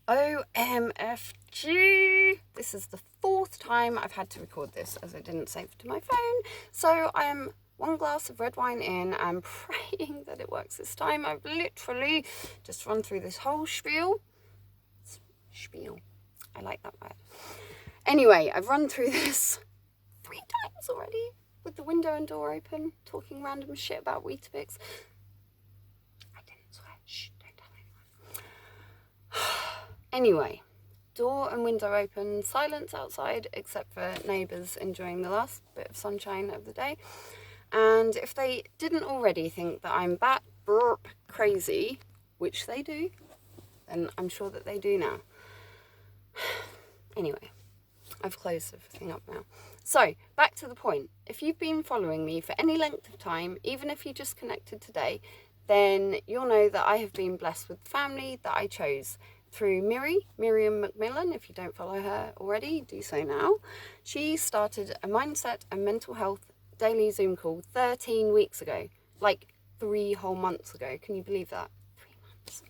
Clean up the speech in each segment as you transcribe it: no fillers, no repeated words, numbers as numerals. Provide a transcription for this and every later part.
OMFG! This is the 4th time I've had to record this as I didn't save it to my phone. So I am 1 glass of red wine in and praying that it works this time. I've literally just run through this whole spiel. Spiel. I like that word. Anyway, I've run through this 3 times already with the window and door open, talking random shit about Weetabix. I didn't swear. Shh, don't tell anyone. Anyway, door and window open, silence outside except for neighbours enjoying the last bit of sunshine of the day. And if they didn't already think that I'm bat burp crazy, which they do, then I'm sure that they do now. Anyway, I've closed everything up now. So, back to the point. If you've been following me for any length of time, even if you just connected today, then you'll know that I have been blessed with family that I chose through Miriam Macmillan. If you don't follow her already, do so now. She started a mindset and mental health daily Zoom call 13 weeks ago, like 3 whole months ago. Can you believe that? 3 months.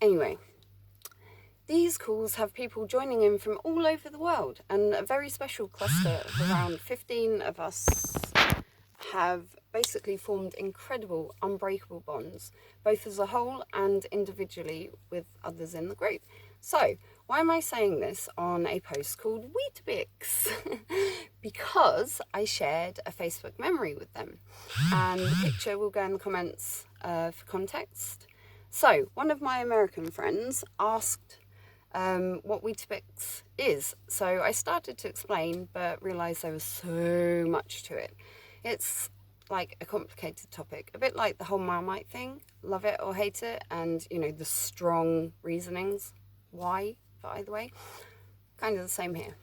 Anyway, these calls have people joining in from all over the world, and a very special cluster of around 15 of us have basically formed incredible, unbreakable bonds, both as a whole and individually with others in the group. So, why am I saying this on a post called Weetabix? Because I shared a Facebook memory with them, and the picture will go in the comments for context. So, one of my American friends asked what Weetabix is. So I started to explain, but realised there was so much to it. It's like a complicated topic, a bit like the whole Marmite thing, love it or hate it, and the strong reasonings why for either way. Kind of the same here.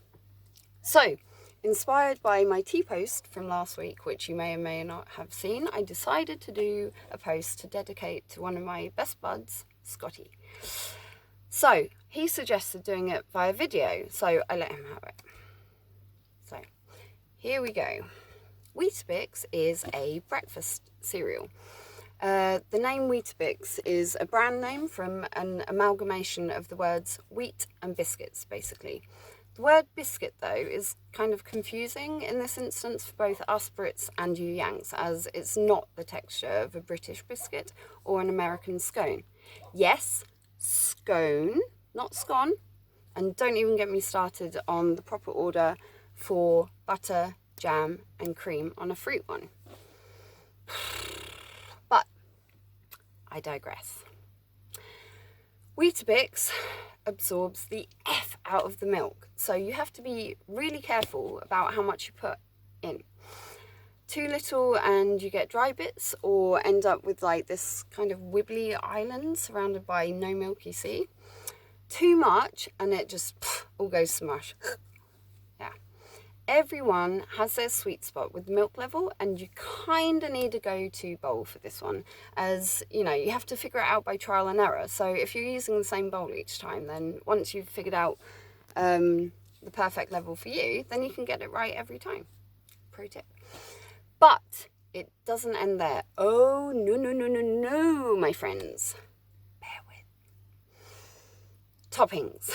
So, inspired by my tea post from last week, which you may or may not have seen, I decided to do a post to dedicate to one of my best buds, Scotty. So, he suggested doing it via video, so I let him have it. So, here we go. Weetabix is a breakfast cereal. The name Weetabix is a brand name from an amalgamation of the words wheat and biscuits, basically. The word biscuit, though, is kind of confusing in this instance for both us Brits and you Yanks, as it's not the texture of a British biscuit or an American scone. Yes, scone, not scone, and don't even get me started on the proper order for butter, jam and cream on a fruit one. But I digress. Weetabix absorbs the F out of the milk, so you have to be really careful about how much you put in. Too little and you get dry bits, or end up with like this kind of wibbly island surrounded by no milky sea. Too much and it just all goes smush. Yeah. Everyone has their sweet spot with milk level, and you kind of need a go-to bowl for this one, as you have to figure it out by trial and error. So if you're using the same bowl each time, then once you've figured out the perfect level for you, then you can get it right every time. Pro tip. But it doesn't end there. Oh, no, my friends. Bear with. Toppings.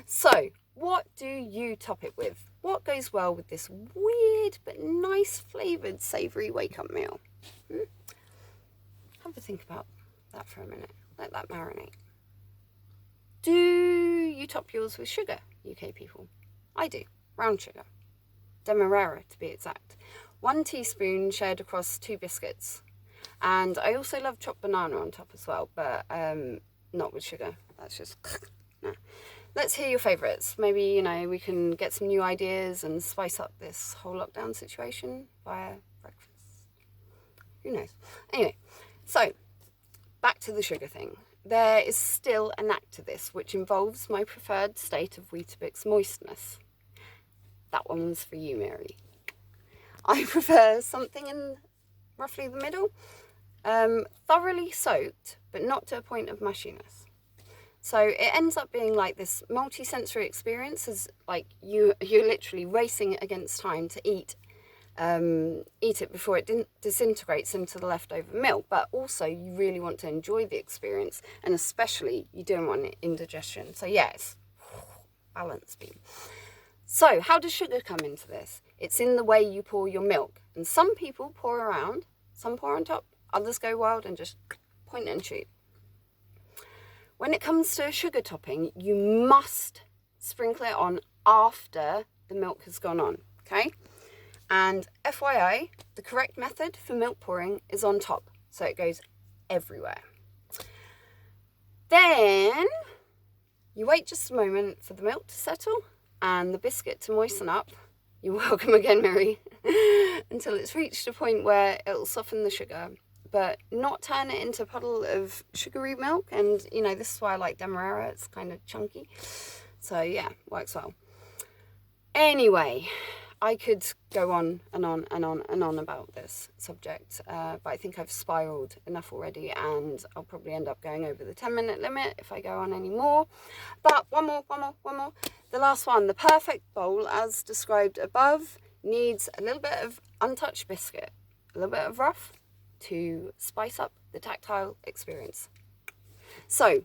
So, what do you top it with? What goes well with this weird but nice flavoured savoury wake-up meal? Have a think about that for a minute. Let that marinate. Do you top yours with sugar, UK people? I do. Brown sugar. Demerara, to be exact. 1 teaspoon shared across 2 biscuits. And I also love chopped banana on top as well, but not with sugar. That's just... no. Let's hear your favourites. Maybe, we can get some new ideas and spice up this whole lockdown situation via breakfast. Who knows? Anyway, so back to the sugar thing. There is still a knack to this, which involves my preferred state of Weetabix moistness. That one was for you, Mary. I prefer something in roughly the middle. Thoroughly soaked, but not to a point of mushiness. So it ends up being like this multi-sensory experience, as like you're literally racing against time to eat eat it before it disintegrates into the leftover milk, but also you really want to enjoy the experience, and especially you don't want indigestion. So yes, balance beam. So how does sugar come into this? It's in the way you pour your milk, and some people pour around, some pour on top, others go wild and just point and shoot. When it comes to a sugar topping, you must sprinkle it on after the milk has gone on, okay? And FYI, the correct method for milk pouring is on top, so it goes everywhere. Then you wait just a moment for the milk to settle and the biscuit to moisten up. You're welcome again, Mary. Until it's reached a point where it'll soften the sugar, but not turn it into a puddle of sugary milk. And, you know, this is why I like Demerara. It's kind of chunky. So, yeah, works well. Anyway, I could go on and on and on and on about this subject, but I think I've spiraled enough already, and I'll probably end up going over the 10-minute limit if I go on any more. But one more. The last one, the perfect bowl, as described above, needs a little bit of untouched biscuit, a little bit of rough to spice up the tactile experience. So